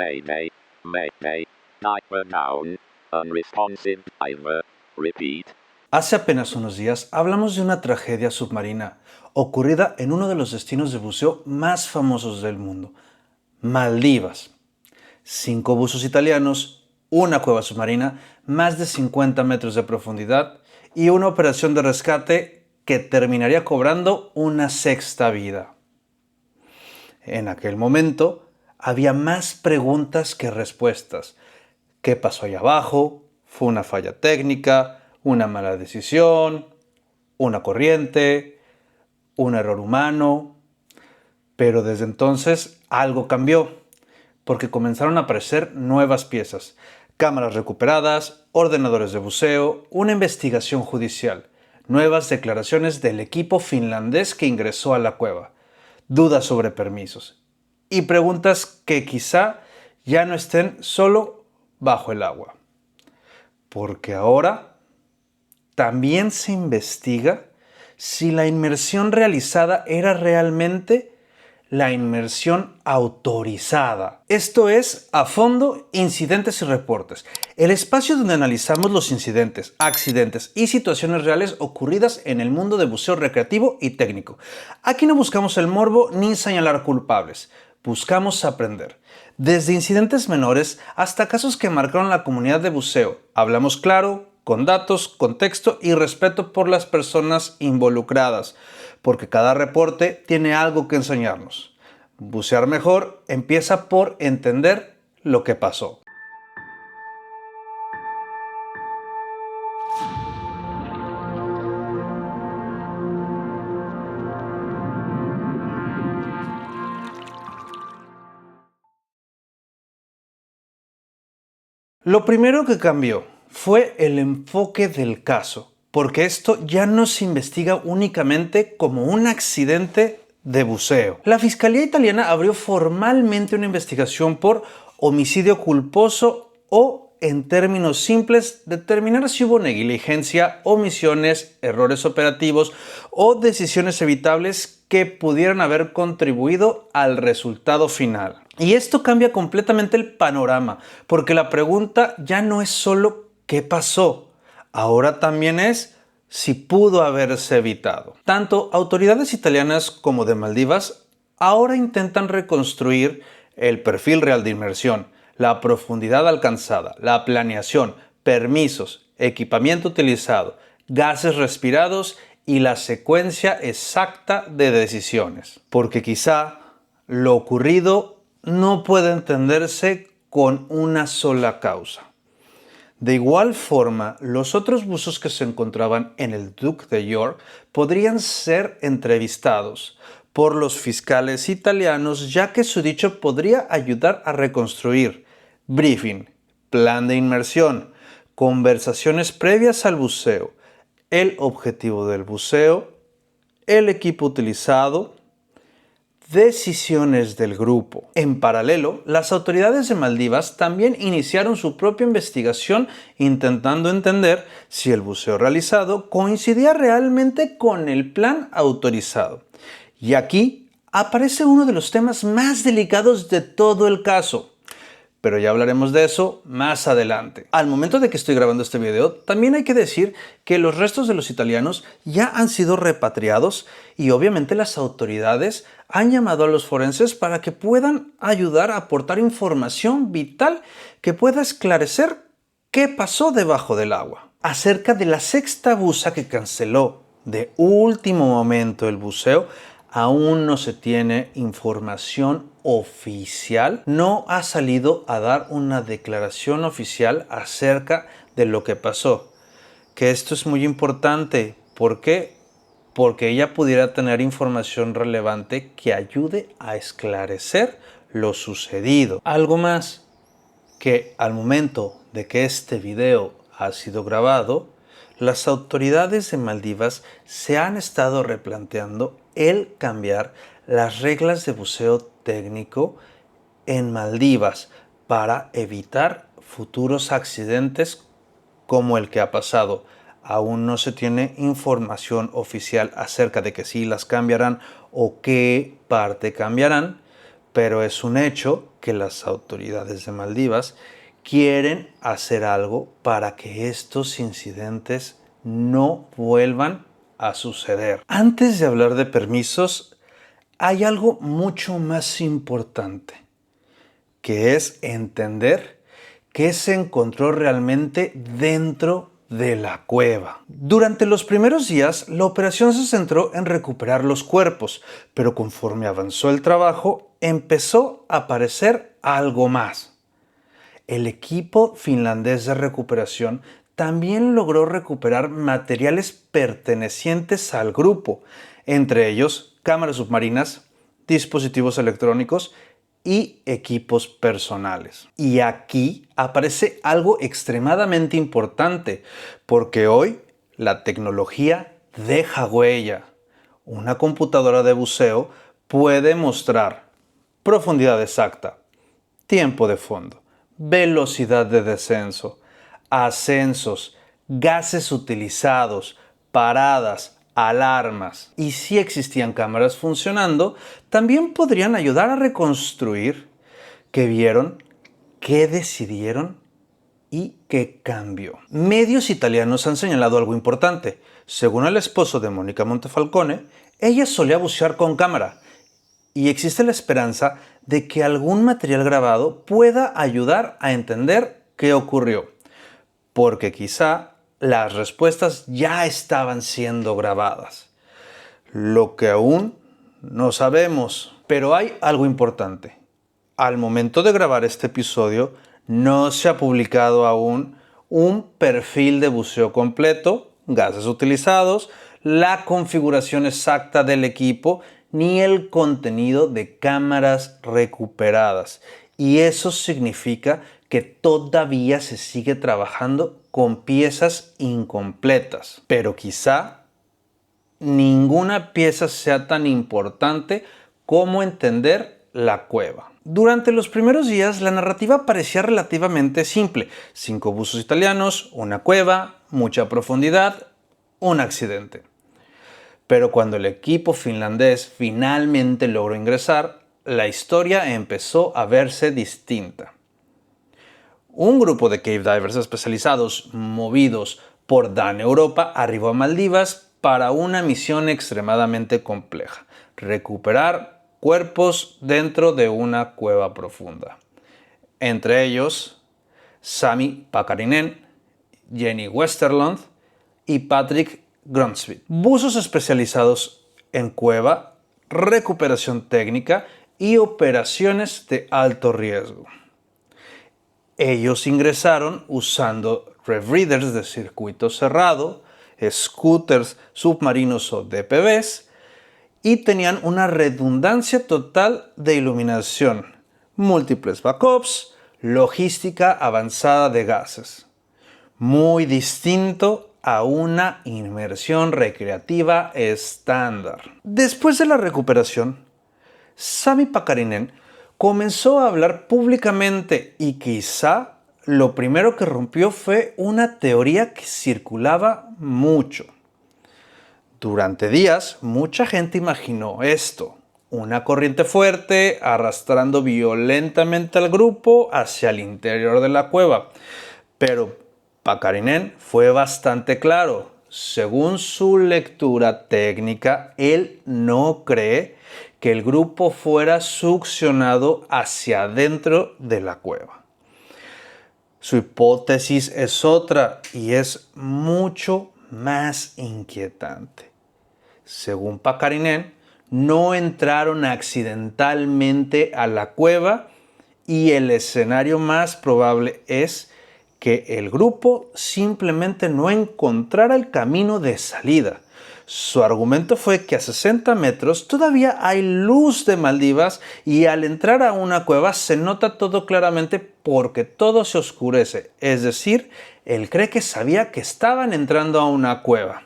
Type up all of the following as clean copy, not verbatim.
Mayday, mayday, diver down, unresponsive diver, repeat. Hace apenas unos días hablamos de una tragedia submarina ocurrida en uno de los destinos de buceo más famosos del mundo, Maldivas. 5 buzos italianos, una cueva submarina, más de 50 metros de profundidad y una operación de rescate que terminaría cobrando una sexta vida. En aquel momento había más preguntas que respuestas. ¿Qué pasó allá abajo? ¿Fue una falla técnica? ¿Una mala decisión? ¿Una corriente? ¿Un error humano? Pero desde entonces algo cambió, porque comenzaron a aparecer nuevas piezas, cámaras recuperadas, ordenadores de buceo, una investigación judicial, nuevas declaraciones del equipo finlandés que ingresó a la cueva, dudas sobre permisos y preguntas que quizá ya no estén solo bajo el agua. Porque ahora también se investiga si la inmersión realizada era realmente la inmersión autorizada. Esto es, a fondo, incidentes y reportes. El espacio donde analizamos los incidentes, accidentes y situaciones reales ocurridas en el mundo de buceo recreativo y técnico. Aquí no buscamos el morbo ni señalar culpables. Buscamos aprender. Desde incidentes menores hasta casos que marcaron la comunidad de buceo. Hablamos claro, con datos, contexto y respeto por las personas involucradas, porque cada reporte tiene algo que enseñarnos. Bucear mejor empieza por entender lo que pasó. Lo primero que cambió fue el enfoque del caso, porque esto ya no se investiga únicamente como un accidente de buceo. La Fiscalía italiana abrió formalmente una investigación por homicidio culposo o, en términos simples, determinar si hubo negligencia, omisiones, errores operativos o decisiones evitables que pudieran haber contribuido al resultado final. Y esto cambia completamente el panorama, porque la pregunta ya no es solo ¿qué pasó? Ahora también es si pudo haberse evitado. Tanto autoridades italianas como de Maldivas ahora intentan reconstruir el perfil real de inmersión, la profundidad alcanzada, la planeación, permisos, equipamiento utilizado, gases respirados y la secuencia exacta de decisiones. Porque quizá lo ocurrido no puede entenderse con una sola causa. De igual forma, los otros buzos que se encontraban en el Duque de York podrían ser entrevistados por los fiscales italianos, ya que su dicho podría ayudar a reconstruir briefing, plan de inmersión, conversaciones previas al buceo, el objetivo del buceo, el equipo utilizado, decisiones del grupo. En paralelo, las autoridades de Maldivas también iniciaron su propia investigación intentando entender si el buceo realizado coincidía realmente con el plan autorizado. Y aquí aparece uno de los temas más delicados de todo el caso. Pero ya hablaremos de eso más adelante. Al momento de que estoy grabando este video, también hay que decir que los restos de los italianos ya han sido repatriados y obviamente las autoridades han llamado a los forenses para que puedan ayudar a aportar información vital que pueda esclarecer qué pasó debajo del agua. Acerca de la sexta buza que canceló de último momento el buceo, aún no se tiene información oficial. No ha salido a dar una declaración oficial acerca de lo que pasó. Que esto es muy importante. ¿Por qué? Porque ella pudiera tener información relevante que ayude a esclarecer lo sucedido. Algo más, que al momento de que este video ha sido grabado, las autoridades de Maldivas se han estado replanteando el cambiar las reglas de buceo técnico en Maldivas para evitar futuros accidentes como el que ha pasado. Aún no se tiene información oficial acerca de que si las cambiarán o qué parte cambiarán, pero es un hecho que las autoridades de Maldivas quieren hacer algo para que estos incidentes no vuelvan a suceder. Antes de hablar de permisos, hay algo mucho más importante, que es entender qué se encontró realmente dentro de la cueva. Durante los primeros días, la operación se centró en recuperar los cuerpos, pero conforme avanzó el trabajo, empezó a aparecer algo más. El equipo finlandés de recuperación también logró recuperar materiales pertenecientes al grupo, entre ellos cámaras submarinas, dispositivos electrónicos y equipos personales. Y aquí aparece algo extremadamente importante, porque hoy la tecnología deja huella. Una computadora de buceo puede mostrar profundidad exacta, tiempo de fondo, velocidad de descenso, ascensos, gases utilizados, paradas, alarmas. Y si existían cámaras funcionando, también podrían ayudar a reconstruir qué vieron, qué decidieron y qué cambió. Medios italianos han señalado algo importante. Según el esposo de Mónica Montefalcone, ella solía bucear con cámara y existe la esperanza de que algún material grabado pueda ayudar a entender qué ocurrió, porque quizá las respuestas ya estaban siendo grabadas. Lo que aún no sabemos. Pero hay algo importante. Al momento de grabar este episodio, no se ha publicado aún un perfil de buceo completo, gases utilizados, la configuración exacta del equipo, ni el contenido de cámaras recuperadas. Y eso significa que todavía se sigue trabajando con piezas incompletas. Pero quizá ninguna pieza sea tan importante como entender la cueva. Durante los primeros días, la narrativa parecía relativamente simple. 5 buzos italianos, una cueva, mucha profundidad, un accidente. Pero cuando el equipo finlandés finalmente logró ingresar, la historia empezó a verse distinta. Un grupo de cave divers especializados, movidos por Dan Europa, arribó a Maldivas para una misión extremadamente compleja: recuperar cuerpos dentro de una cueva profunda. Entre ellos, Sami Pakarinen, Jenny Westerlund y Patrick Gronsvit. Buzos especializados en cueva, recuperación técnica y operaciones de alto riesgo. Ellos ingresaron usando RevReaders de circuito cerrado, scooters submarinos o DPVs, y tenían una redundancia total de iluminación, múltiples backups, logística avanzada de gases. Muy distinto a una inmersión recreativa estándar. Después de la recuperación, Sami Pakarinen comenzó a hablar públicamente y quizá lo primero que rompió fue una teoría que circulaba mucho. Durante días, mucha gente imaginó esto: una corriente fuerte arrastrando violentamente al grupo hacia el interior de la cueva. Pero Pakarinen fue bastante claro. Según su lectura técnica, él no cree que el grupo fuera succionado hacia adentro de la cueva. Su hipótesis es otra y es mucho más inquietante. Según Pakarinen, no entraron accidentalmente a la cueva y el escenario más probable es que el grupo simplemente no encontrara el camino de salida. Su argumento fue que a 60 metros todavía hay luz de Maldivas y al entrar a una cueva se nota todo claramente porque todo se oscurece. Es decir, él cree que sabía que estaban entrando a una cueva.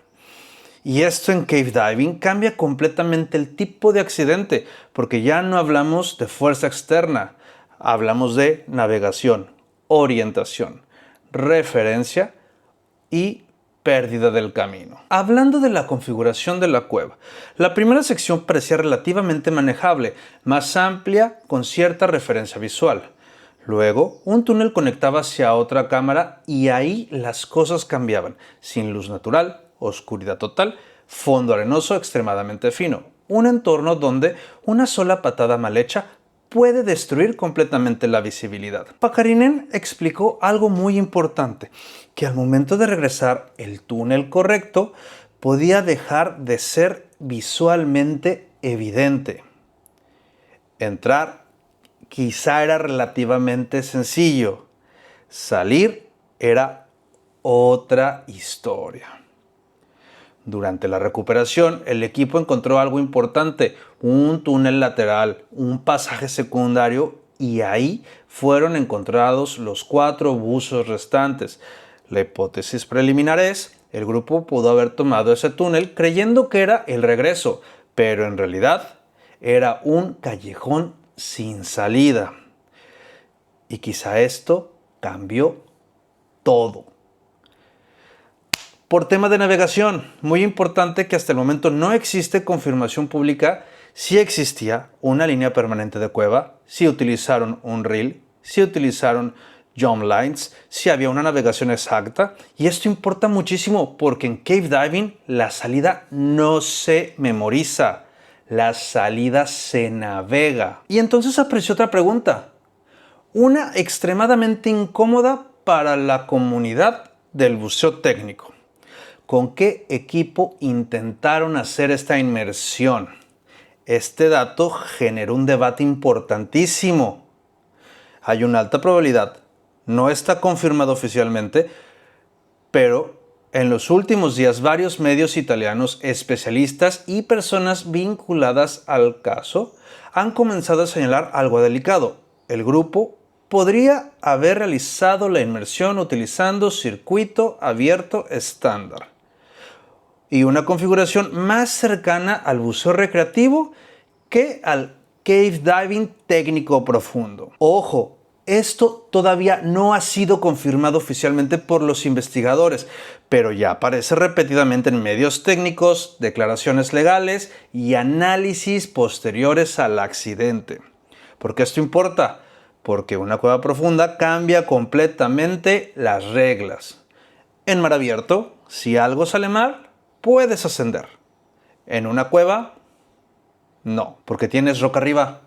Y esto en cave diving cambia completamente el tipo de accidente, porque ya no hablamos de fuerza externa, hablamos de navegación, orientación, referencia y pérdida del camino. Hablando de la configuración de la cueva, la primera sección parecía relativamente manejable, más amplia con cierta referencia visual. Luego, un túnel conectaba hacia otra cámara y ahí las cosas cambiaban. Sin luz natural, oscuridad total, fondo arenoso extremadamente fino. Un entorno donde una sola patada mal hecha puede destruir completamente la visibilidad. Pakarinen explicó algo muy importante, que al momento de regresar el túnel correcto podía dejar de ser visualmente evidente. Entrar quizá era relativamente sencillo. Salir era otra historia. Durante la recuperación, el equipo encontró algo importante, un túnel lateral, un pasaje secundario y ahí fueron encontrados los 4 buzos restantes. La hipótesis preliminar es, el grupo pudo haber tomado ese túnel creyendo que era el regreso, pero en realidad era un callejón sin salida. Y quizá esto cambió todo. Por tema de navegación, muy importante que hasta el momento no existe confirmación pública si existía una línea permanente de cueva, si utilizaron un reel, si utilizaron jump lines, si había una navegación exacta. Y esto importa muchísimo porque en cave diving la salida no se memoriza, la salida se navega. Y entonces apareció otra pregunta, una extremadamente incómoda para la comunidad del buceo técnico. ¿Con qué equipo intentaron hacer esta inmersión? Este dato generó un debate importantísimo. Hay una alta probabilidad, no está confirmado oficialmente, pero en los últimos días varios medios italianos, especialistas y personas vinculadas al caso han comenzado a señalar algo delicado. El grupo podría haber realizado la inmersión utilizando circuito abierto estándar y una configuración más cercana al buceo recreativo que al cave diving técnico profundo. Ojo, esto todavía no ha sido confirmado oficialmente por los investigadores, pero ya aparece repetidamente en medios técnicos, declaraciones legales y análisis posteriores al accidente. ¿Por qué esto importa? Porque una cueva profunda cambia completamente las reglas. En mar abierto, si algo sale mal, puedes ascender. En una cueva, no, porque tienes roca arriba,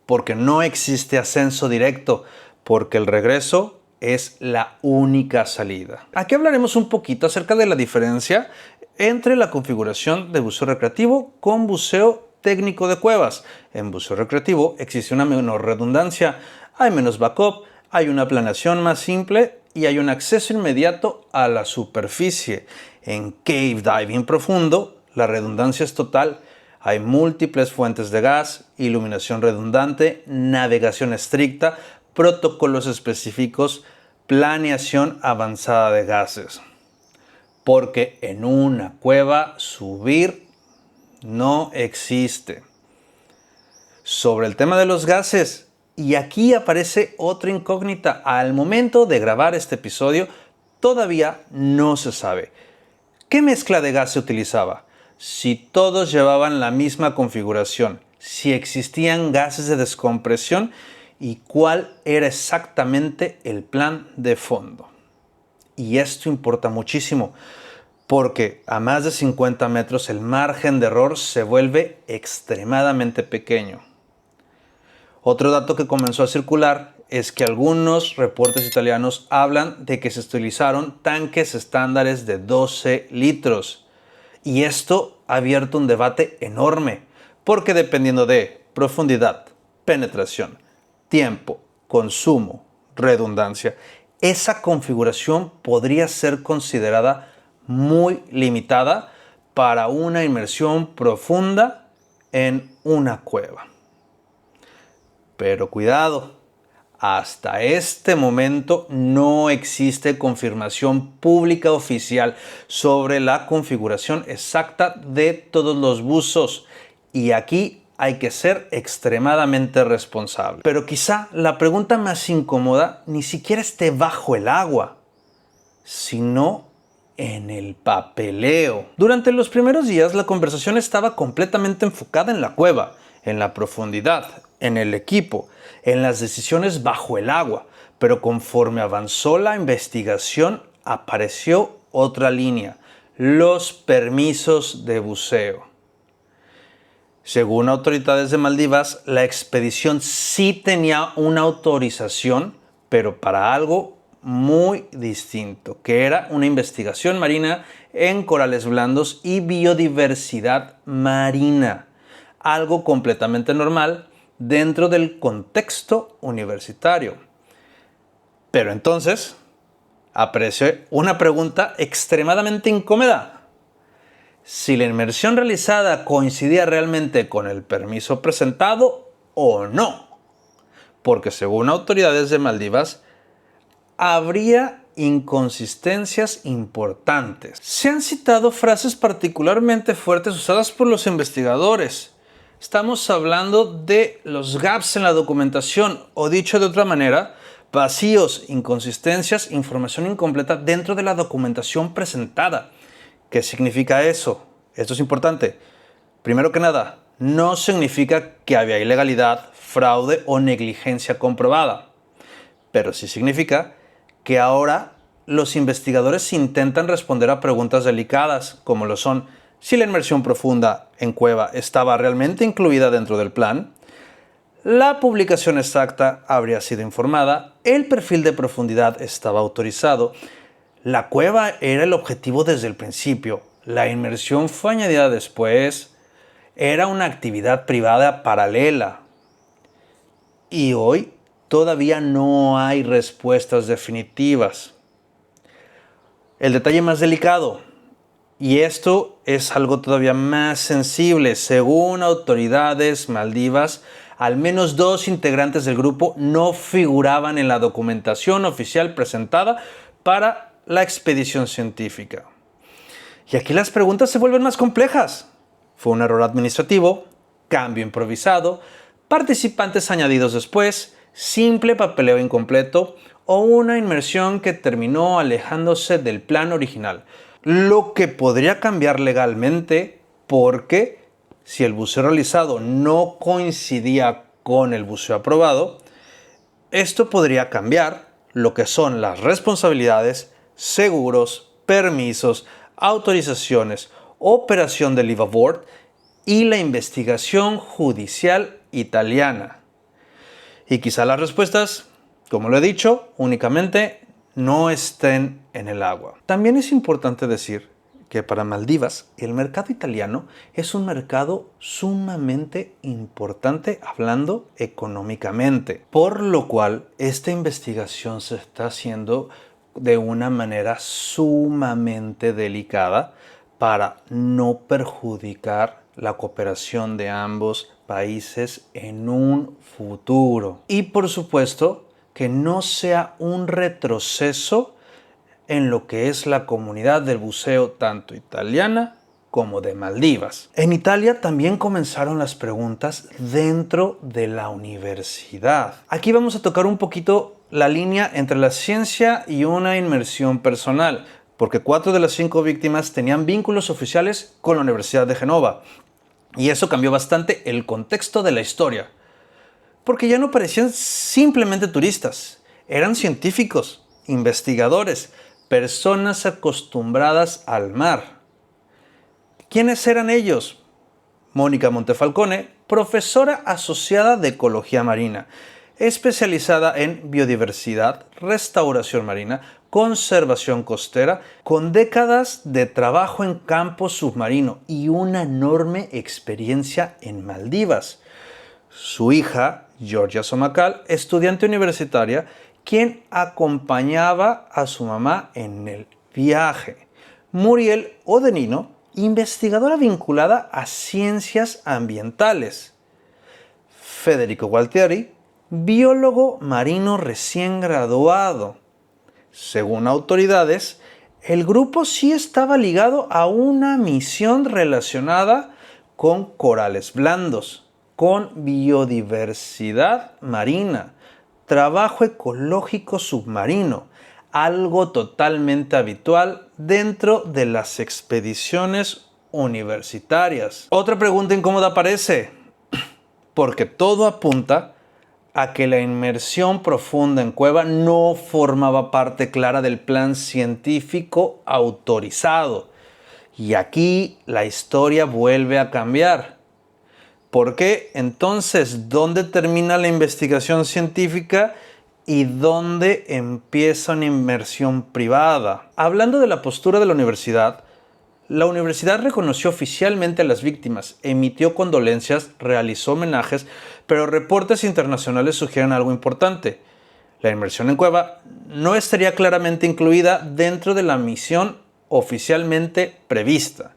porque no existe ascenso directo, porque el regreso es la única salida. Aquí hablaremos un poquito acerca de la diferencia entre la configuración de buceo recreativo con buceo técnico de cuevas. En buceo recreativo existe una menor redundancia, hay menos backup, hay una planeación más simple y hay un acceso inmediato a la superficie. En cave diving profundo, la redundancia es total. Hay múltiples fuentes de gas, iluminación redundante, navegación estricta, protocolos específicos, planeación avanzada de gases. Porque en una cueva subir no existe. Sobre el tema de los gases, y aquí aparece otra incógnita. Al momento de grabar este episodio, todavía no se sabe. ¿Qué mezcla de gas se utilizaba? Si todos llevaban la misma configuración, si existían gases de descompresión y cuál era exactamente el plan de fondo. Y esto importa muchísimo, porque a más de 50 metros el margen de error se vuelve extremadamente pequeño. Otro dato que comenzó a circular es que algunos reportes italianos hablan de que se utilizaron tanques estándares de 12 litros. Y esto ha abierto un debate enorme, porque dependiendo de profundidad, penetración, tiempo, consumo, redundancia, esa configuración podría ser considerada muy limitada para una inmersión profunda en una cueva. Pero cuidado, hasta este momento no existe confirmación pública oficial sobre la configuración exacta de todos los buzos y aquí hay que ser extremadamente responsable. Pero quizá la pregunta más incómoda ni siquiera esté bajo el agua, sino en el papeleo. Durante los primeros días la conversación estaba completamente enfocada en la cueva, en la profundidad, en el equipo, en las decisiones bajo el agua, pero conforme avanzó la investigación apareció otra línea: los permisos de buceo. Según autoridades de Maldivas, la expedición sí tenía una autorización, pero para algo muy distinto, que era una investigación marina en corales blandos y biodiversidad marina, algo completamente normal dentro del contexto universitario. Pero entonces aparece una pregunta extremadamente incómoda. Si la inmersión realizada coincidía realmente con el permiso presentado o no. Porque según autoridades de Maldivas, habría inconsistencias importantes. Se han citado frases particularmente fuertes usadas por los investigadores. Estamos hablando de los gaps en la documentación, o dicho de otra manera, vacíos, inconsistencias, información incompleta dentro de la documentación presentada. ¿Qué significa eso? Esto es importante. Primero que nada, no significa que había ilegalidad, fraude o negligencia comprobada. Pero sí significa que ahora los investigadores intentan responder a preguntas delicadas, como lo son: si la inmersión profunda en cueva estaba realmente incluida dentro del plan, la publicación exacta habría sido informada, el perfil de profundidad estaba autorizado, la cueva era el objetivo desde el principio, la inmersión fue añadida después, era una actividad privada paralela. Y hoy todavía no hay respuestas definitivas. El detalle más delicado, y esto es algo todavía más sensible, según autoridades maldivas, al menos 2 integrantes del grupo no figuraban en la documentación oficial presentada para la expedición científica. Y aquí las preguntas se vuelven más complejas. ¿Fue un error administrativo? ¿Cambio improvisado? ¿Participantes añadidos después? ¿Simple papeleo incompleto? ¿O una inmersión que terminó alejándose del plan original? Lo que podría cambiar legalmente, porque si el buceo realizado no coincidía con el buceo aprobado, esto podría cambiar lo que son las responsabilidades, seguros, permisos, autorizaciones, operación de live aboard y la investigación judicial italiana. Y quizá las respuestas, como lo he dicho, únicamente no estén en el agua. También es importante decir que para Maldivas el mercado italiano es un mercado sumamente importante hablando económicamente, por lo cual esta investigación se está haciendo de una manera sumamente delicada para no perjudicar la cooperación de ambos países en un futuro. Y por supuesto que no sea un retroceso en lo que es la comunidad del buceo tanto italiana como de Maldivas. En Italia también comenzaron las preguntas dentro de la universidad. Aquí vamos a tocar un poquito la línea entre la ciencia y una inmersión personal, porque 4 de las 5 víctimas tenían vínculos oficiales con la Universidad de Génova. Y eso cambió bastante el contexto de la historia, porque ya no parecían simplemente turistas, eran científicos, investigadores, personas acostumbradas al mar. ¿Quiénes eran ellos? Mónica Montefalcone, profesora asociada de Ecología Marina, especializada en biodiversidad, restauración marina, conservación costera, con décadas de trabajo en campo submarino y una enorme experiencia en Maldivas. Su hija, Georgia Somacal, estudiante universitaria, quien acompañaba a su mamá en el viaje. Muriel Odenino, investigadora vinculada a ciencias ambientales. Federico Gualtieri, biólogo marino recién graduado. Según autoridades, el grupo sí estaba ligado a una misión relacionada con corales blandos, con biodiversidad marina, trabajo ecológico submarino, algo totalmente habitual dentro de las expediciones universitarias. Otra pregunta incómoda aparece, porque todo apunta a que la inmersión profunda en cueva no formaba parte clara del plan científico autorizado. Y aquí la historia vuelve a cambiar. ¿Por qué? Entonces, ¿dónde termina la investigación científica y dónde empieza una inmersión privada? Hablando de la postura de la universidad reconoció oficialmente a las víctimas, emitió condolencias, realizó homenajes, pero reportes internacionales sugieren algo importante. La inmersión en cueva no estaría claramente incluida dentro de la misión oficialmente prevista.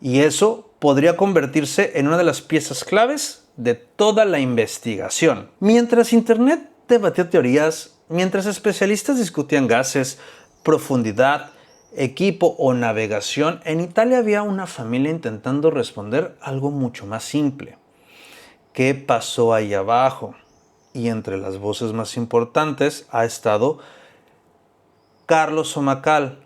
Y eso podría convertirse en una de las piezas claves de toda la investigación. Mientras Internet debatía teorías, mientras especialistas discutían gases, profundidad, equipo o navegación, en Italia había una familia intentando responder algo mucho más simple. ¿Qué pasó ahí abajo? Y entre las voces más importantes ha estado Carlo Somacal,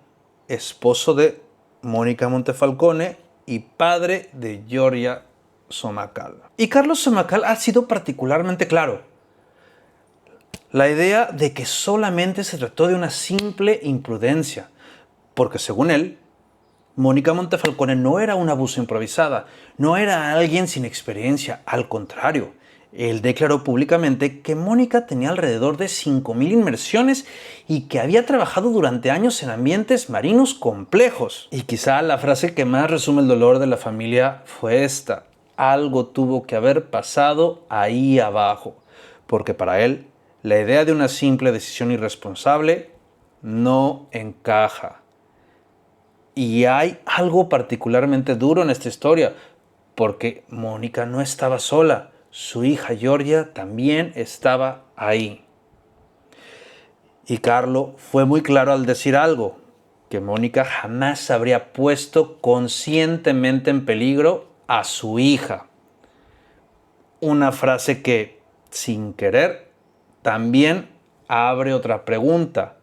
esposo de Mónica Montefalcone y padre de Giorgia Somacal. Y Carlos Somacal ha sido particularmente claro. La idea de que solamente se trató de una simple imprudencia, porque según él, Mónica Montefalcone no era un abuso improvisada, no era alguien sin experiencia, al contrario. Él declaró públicamente que Mónica tenía alrededor de 5.000 inmersiones y que había trabajado durante años en ambientes marinos complejos. Y quizá la frase que más resume el dolor de la familia fue esta: algo tuvo que haber pasado ahí abajo, porque para él la idea de una simple decisión irresponsable no encaja. Y hay algo particularmente duro en esta historia, porque Mónica no estaba sola. Su hija Giorgia también estaba ahí. Y Carlo fue muy claro al decir algo, que Mónica jamás habría puesto conscientemente en peligro a su hija. Una frase que, sin querer, también abre otra pregunta.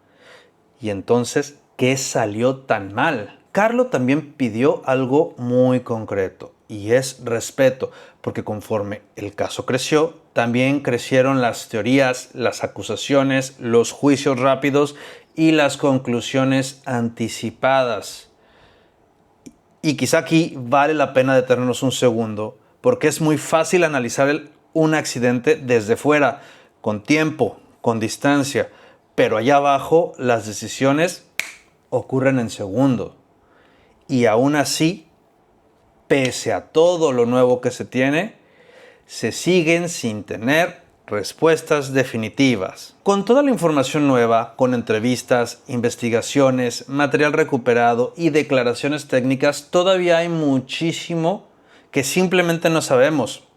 Y entonces, ¿qué salió tan mal? Carlo también pidió algo muy concreto, y es respeto, porque conforme el caso creció, también crecieron las teorías, las acusaciones, los juicios rápidos y las conclusiones anticipadas. Y quizá aquí vale la pena detenernos un segundo, porque es muy fácil analizar un accidente desde fuera, con tiempo, con distancia, pero allá abajo las decisiones ocurren en segundos. Y aún así, pese a todo lo nuevo que se tiene, se siguen sin tener respuestas definitivas. Con toda la información nueva, con entrevistas, investigaciones, material recuperado y declaraciones técnicas, todavía hay muchísimo que simplemente no sabemos.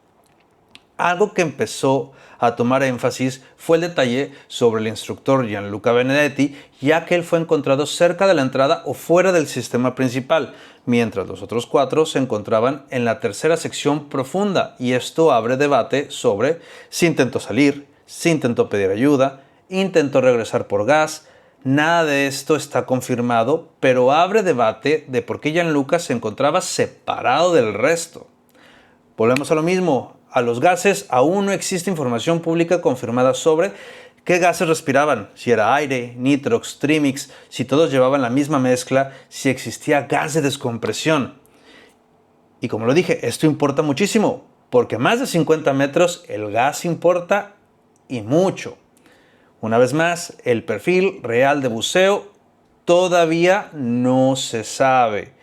Algo que empezó a tomar énfasis fue el detalle sobre el instructor Gianluca Benedetti, ya que él fue encontrado cerca de la entrada o fuera del sistema principal, mientras los otros 4 se encontraban en la tercera sección profunda, y esto abre debate sobre si intentó salir, si intentó pedir ayuda, intentó regresar por gas. Nada de esto está confirmado, pero abre debate de por qué Gianluca se encontraba separado del resto. Volvemos a lo mismo. A los gases aún no existe información pública confirmada sobre qué gases respiraban, si era aire, nitrox, trimix, si todos llevaban la misma mezcla, si existía gas de descompresión. Y como lo dije, esto importa muchísimo, porque a más de 50 metros el gas importa y mucho. Una vez más, el perfil real de buceo todavía no se sabe.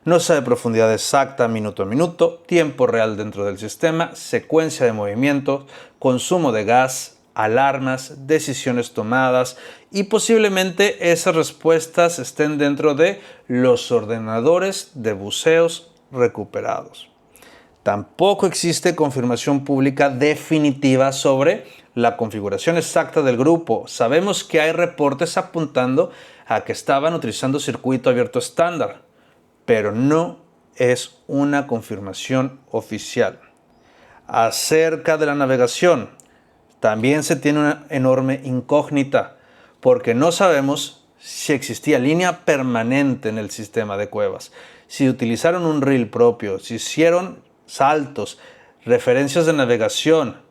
No sabe profundidad exacta minuto a minuto, tiempo real dentro del sistema, secuencia de movimientos, consumo de gas, alarmas, decisiones tomadas, y posiblemente esas respuestas estén dentro de los ordenadores de buceos recuperados. Tampoco existe confirmación pública definitiva sobre la configuración exacta del grupo. Sabemos que hay reportes apuntando a que estaban utilizando circuito abierto estándar, pero no es una confirmación oficial. Acerca de la navegación, también se tiene una enorme incógnita, porque no sabemos si existía línea permanente en el sistema de cuevas, si utilizaron un reel propio, si hicieron saltos, referencias de navegación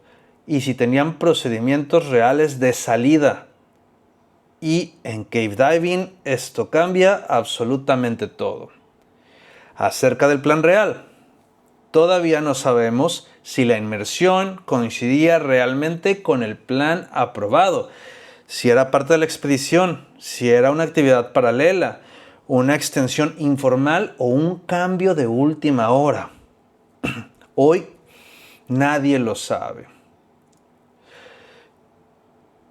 y si tenían procedimientos reales de salida. Y en cave diving esto cambia absolutamente todo. Acerca del plan real, todavía no sabemos si la inmersión coincidía realmente con el plan aprobado, si era parte de la expedición, si era una actividad paralela, una extensión informal o un cambio de última hora. Hoy nadie lo sabe.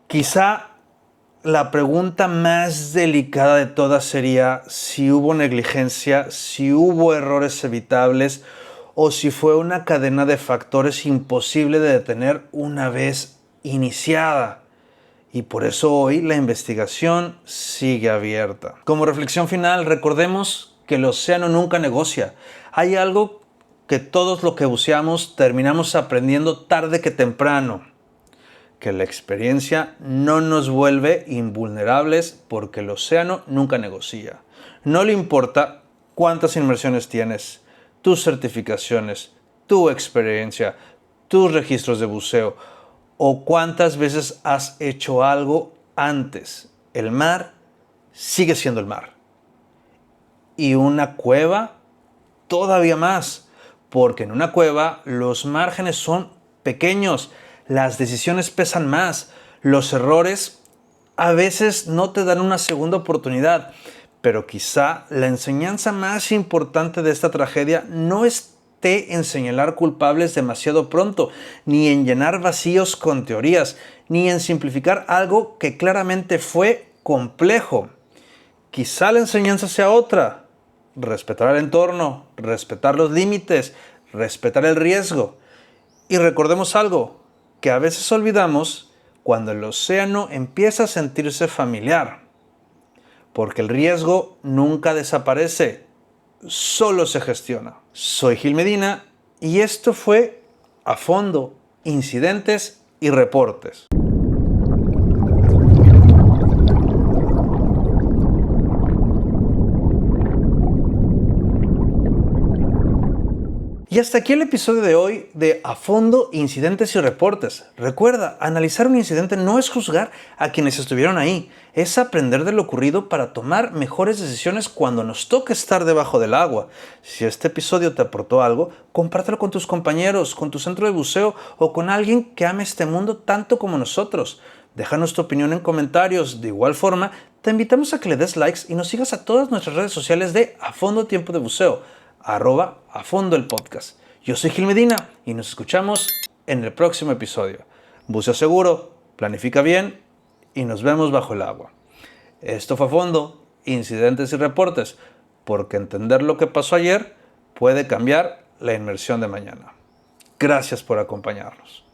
Quizá la pregunta más delicada de todas sería si hubo negligencia, si hubo errores evitables o si fue una cadena de factores imposible de detener una vez iniciada. Y por eso hoy la investigación sigue abierta. Como reflexión final, recordemos que el océano nunca negocia. Hay algo que todos los que buceamos terminamos aprendiendo tarde que temprano. Que la experiencia no nos vuelve invulnerables porque el océano nunca negocia. No le importa cuántas inmersiones tienes, tus certificaciones, tu experiencia, tus registros de buceo o cuántas veces has hecho algo antes. El mar sigue siendo el mar. Y una cueva todavía más, porque en una cueva los márgenes son pequeños, las decisiones pesan más, los errores a veces no te dan una segunda oportunidad, pero quizá la enseñanza más importante de esta tragedia no esté en señalar culpables demasiado pronto, ni en llenar vacíos con teorías, ni en simplificar algo que claramente fue complejo. Quizá la enseñanza sea otra: respetar el entorno, respetar los límites, respetar el riesgo. Y recordemos algo que a veces olvidamos cuando el océano empieza a sentirse familiar. Porque el riesgo nunca desaparece, solo se gestiona. Soy Gil Medina y esto fue A Fondo, Incidentes y Reportes. Y hasta aquí el episodio de hoy de A Fondo, Incidentes y Reportes. Recuerda, analizar un incidente no es juzgar a quienes estuvieron ahí, es aprender de lo ocurrido para tomar mejores decisiones cuando nos toque estar debajo del agua. Si este episodio te aportó algo, compártelo con tus compañeros, con tu centro de buceo o con alguien que ame este mundo tanto como nosotros. Déjanos tu opinión en comentarios. De igual forma, te invitamos a que le des likes y nos sigas a todas nuestras redes sociales de A Fondo Tiempo de Buceo, @A Fondo el podcast. Yo soy Gil Medina y nos escuchamos en el próximo episodio. Buceo seguro, planifica bien y nos vemos bajo el agua. Esto fue A Fondo, Incidentes y Reportes, porque entender lo que pasó ayer puede cambiar la inmersión de mañana. Gracias por acompañarnos.